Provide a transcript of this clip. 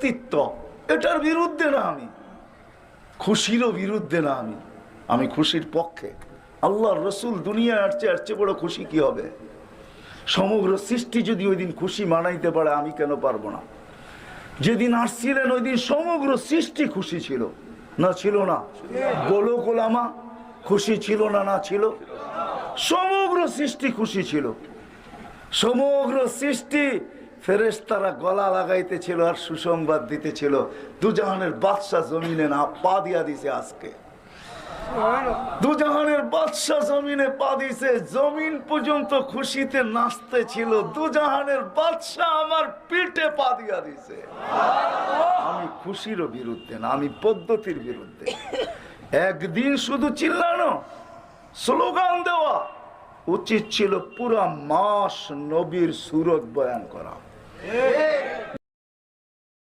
কর্তৃত্ব, এটার বিরুদ্ধে না আমি, খুশিরও বিরুদ্ধে না আমি, আমি খুশির পক্ষে। আল্লাহর রসুল দুনিয়ায় আসছে, এর চেয়ে বড় খুশি কি হবে? সমগ্র সৃষ্টি যদি ওই দিন খুশি মানাইতে পারে, আমি কেন পারবো না? যেদিন আসছিলেন ওই দিন সমগ্র সৃষ্টি খুশি ছিল না ছিল না? গোলক ওলামা খুশি ছিল না না ছিল? সমগ্র সৃষ্টি খুশি ছিল। সমগ্র সৃষ্টি ফেরেশতারা গলা লাগাইতেছিল আর সুসংবাদ দিতেছিল, দুজাহানের বাদশাহ জমিনে না পা দিয়া দিছে। আজকে দুজাহানের বাদশাহ জমিনে পা দিছে, জমিন পর্যন্ত খুশিতে নাচতে ছিল। দুজাহানের বাদশাহ আমার পিঠে পা দিয়া দিছে। আমি খুশিরও বিরুদ্ধে না, আমি পদ্ধতির বিরুদ্ধে। একদিন শুধু চিল্লানো, স্লোগান দেওয়া উচিত ছিল পুরা মাস নবীর সুরত বয়ান করা।